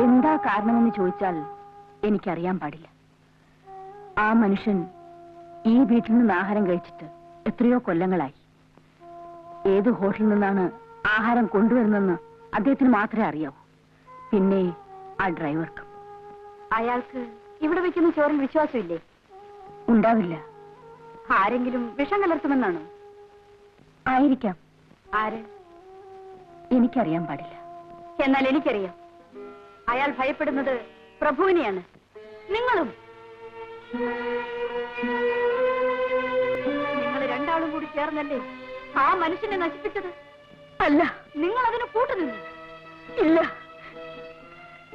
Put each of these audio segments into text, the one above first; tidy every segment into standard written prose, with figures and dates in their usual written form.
എന്താ കാരണമെന്ന് ചോദിച്ചാൽ എനിക്കറിയാൻ പാടില്ല. ആ മനുഷ്യൻ ഈ വീട്ടിൽ നിന്ന് ആഹാരം കഴിച്ചിട്ട് എത്രയോ കൊല്ലങ്ങളായി. ഏത് ഹോട്ടലിൽ നിന്നാണ് ആഹാരം കൊണ്ടുവരുന്നെന്ന് അദ്ദേഹത്തിന് മാത്രമേ അറിയാവൂ. പിന്നെ ആ ഡ്രൈവർക്ക്. അയാൾക്ക് ഇവിടെ വെക്കുന്ന ചോറിൽ വിശ്വാസമില്ലേ? ഉണ്ടാവില്ല. ആരെങ്കിലും വിഷം കലർത്തുമെന്നാണോ? ആയിരിക്കാം. ആര്? എനിക്കറിയാൻ പാടില്ല. എന്നാൽ എനിക്കറിയാം. അയാൾ ഭയപ്പെടുന്നത് പ്രഭുവിനെയാണ്. നിങ്ങളും. നിങ്ങൾ രണ്ടാളും കൂടി ചേർന്നല്ലേ ആ മനുഷ്യനെ നശിപ്പിച്ചത്? അല്ല, നിങ്ങൾ അതിന് കൂട്ടുനിന്നു. ഇല്ല,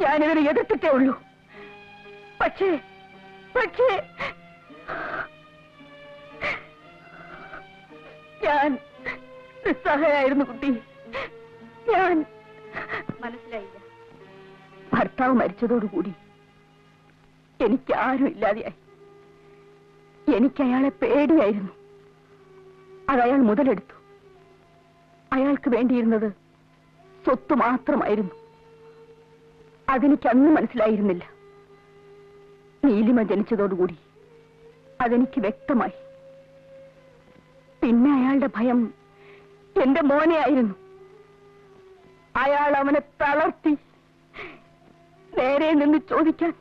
ഞാനിതിനെ എതിർത്തിട്ടേ ഉള്ളൂ. പക്ഷേ ഞാൻ നിസ്സഹായായിരുന്നു കുട്ടി. ഞാൻ മനസ്സിലായില്ല. ഭർത്താവ് മരിച്ചതോടുകൂടി എനിക്ക് ആരും ഇല്ലാതെയായി. എനിക്ക് അയാളെ പേടിയായിരുന്നു. അതയാൾ മുതലെടുത്തു. അയാൾക്ക് വേണ്ടിയിരുന്നത് സ്വത്ത് മാത്രമായിരുന്നു. അതെനിക്ക് അന്ന് മനസ്സിലായിരുന്നില്ല. നീലിമ ജനിച്ചതോടുകൂടി അതെനിക്ക് വ്യക്തമായി. പിന്നെ അയാളുടെ ഭയം എന്റെ മോനെ ആയിരുന്നു. അയാൾ അവനെ തളർത്തി, നേരെ നിന്ന് ചോദിക്കാൻ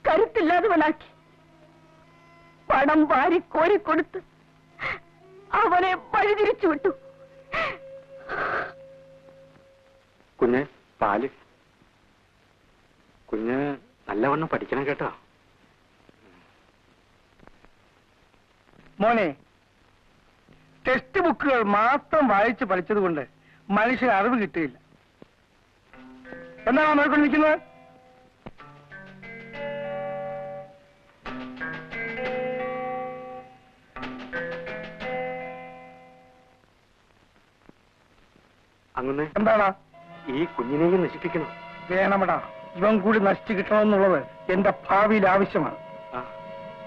കരുത്തില്ലാത്തവനാക്കി. പണം വാരി കോരിക്കൊടുത്ത് അവനെ വഴിതിരിച്ചു വിട്ടു. കുഞ്ഞ് പാല്. കുഞ്ഞ് നല്ലവണ്ണം പഠിക്കണം കേട്ടോ. മോനെ, ടെക്സ്റ്റ് ബുക്കുകൾ മാത്രം വായിച്ച് പഠിച്ചതുകൊണ്ട് മനുഷ്യന് അറിവ് കിട്ടിയില്ല. എന്താണ് നോക്കിക്കൊണ്ട് നിൽക്കുന്നത്? അങ്ങനെ എന്താടാ? ഈ കുഞ്ഞിനെയും നശിപ്പിക്കണം. വേണമടാ, ഇവൻ കൂടി നശിച്ചു കിട്ടണമെന്നുള്ളത് എന്റെ ഭാവിയിൽ ആവശ്യമാണ്.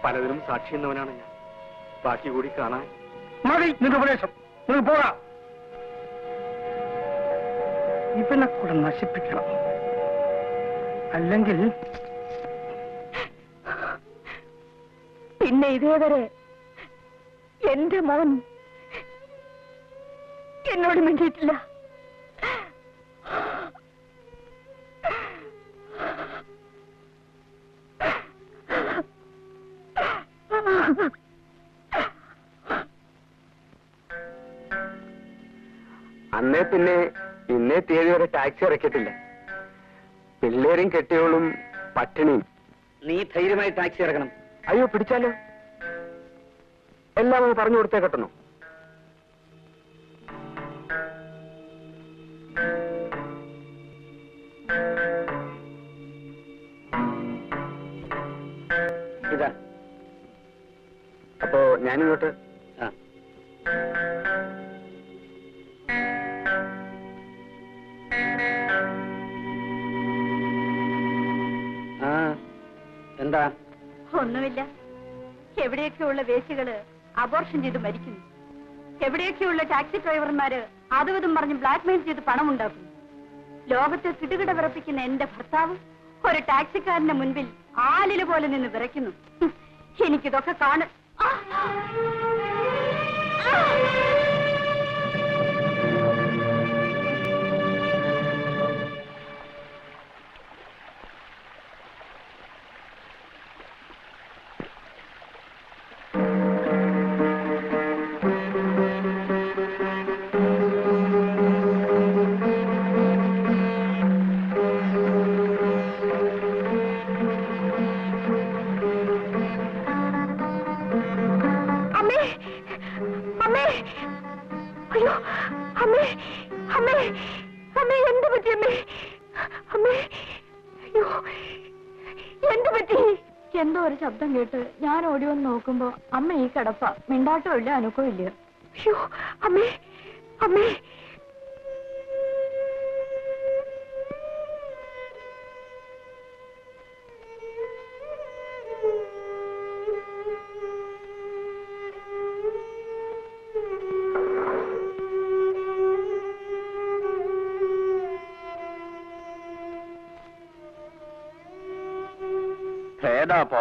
പലതിനും സാക്ഷി എന്നവനാണ് ഞാൻ. ബാക്കി കൂടി കാണാൻ. മതി നിന്റെ ഉപദേശം. നിങ്ങൾ പോകാം. ഇവനെ കൂടെ നശിപ്പിക്കണം. അല്ലെങ്കിൽ പിന്നെ ഇതേവരെ എന്റെ മോൻ എന്നോട് മിണ്ടിയിട്ടില്ല. അന്നേ പിന്നെ ഇന്നേ തീയതി വരെ ടാക്സി ഇറക്കിയിട്ടില്ല. പിള്ളേരും കെട്ടിയോളും പട്ടിണിയും. നീ ധൈര്യമായി ടാക്സി ഇറക്കണം. അയ്യോ, പിടിച്ചാലോ? എല്ലാം പറഞ്ഞു കൊടുത്തേ കെട്ടണോ? ഇതാ. അപ്പോ ഞാനിങ്ങോട്ട്. എന്താ? ഒന്നുമില്ല. എവിടെയൊക്കെയുള്ള വേശികള് അബോർഷൻ ചെയ്ത് മരിക്കുന്നു. എവിടെയൊക്കെയുള്ള ടാക്സി ഡ്രൈവർമാര് അതും പറഞ്ഞ് ബ്ലാക്ക്മെയിൽ ചെയ്ത് പണം ഉണ്ടാക്കുന്നു. ലോകത്തെ കിടുകിട വിറപ്പിക്കുന്ന എന്റെ ഭർത്താവ് ഒരു ടാക്സിക്കാരന്റെ മുൻപിൽ ആലില് പോലെ നിന്ന് വിറയ്ക്കുന്നു. എനിക്കിതൊക്കെ കാണും. എന്തോ ഒരു ശബ്ദം കേട്ട് ഞാൻ ഓടി വന്ന് നോക്കുമ്പോ അമ്മ ഈ കിടപ്പ. മിണ്ടാട്ടോ ഇല്ല, അനക്കോ ഇല്ല. അമ്മേ, അമ്മേ. ഭേദാപ്പോ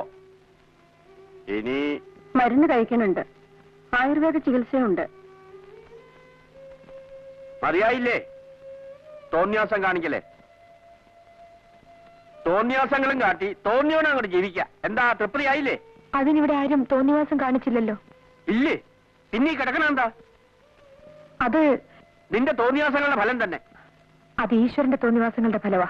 ഇനി മരുന്ന് കഴിക്കുന്നുണ്ട്, ആയുർവേദ ചികിത്സയുണ്ട്. മതിയായില്ലേ? തോന്നിയാസം കാണിക്കല്ലേ? തോന്നിയാസങ്ങളും കാട്ടി തോന്നിയോടെ അങ്ങോട്ട് ജീവിക്കാം. എന്താ തൃപ്തിയായില്ലേ? അതിനിവിടെ ആരും തോന്നിവാസം കാണിച്ചില്ലല്ലോ. ഇല്ലേ? പിന്നെ ഈ കിടക്കണ എന്താ? അത് നിന്റെ തോന്നിയാസങ്ങളുടെ ഫലം തന്നെ. അത് ഈശ്വരന്റെ തോന്നിവാസങ്ങളുടെ ഫലവാ.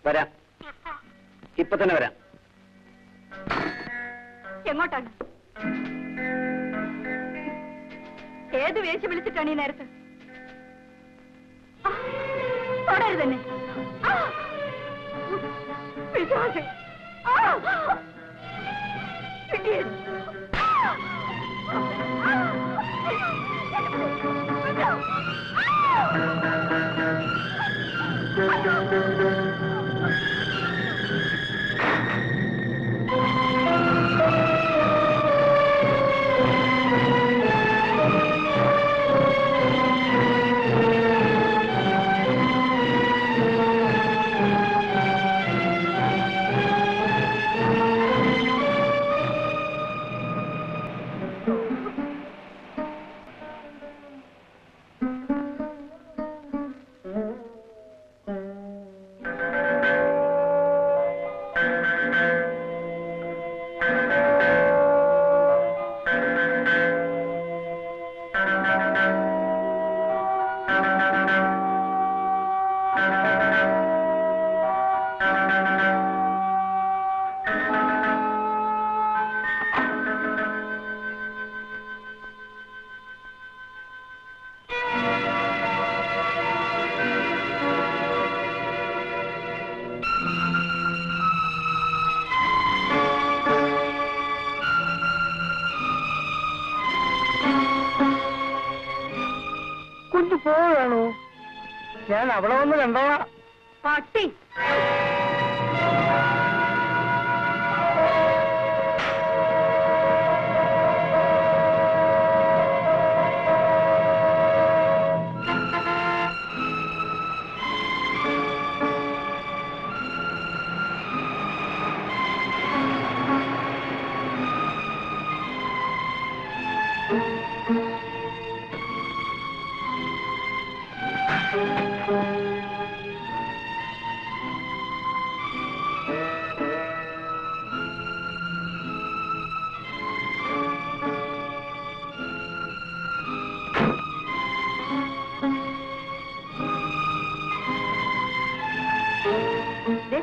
വരാം, ഇപ്പൊ തന്നെ വരാം. എങ്ങോട്ടാണ്? ഏത് വേശ വിളിച്ചിട്ടാണ് ഈ നേരത്ത്? തുടരുത് തന്നെ. പിശാച്. Idiot. പോവാണോ? ഞാൻ അവിടെ വന്ന് കണ്ടോളാം. പട്ടി.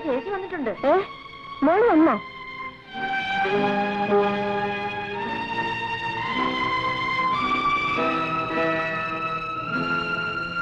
ചേച്ചി വന്നിട്ടുണ്ട്. മോള് വന്നോ?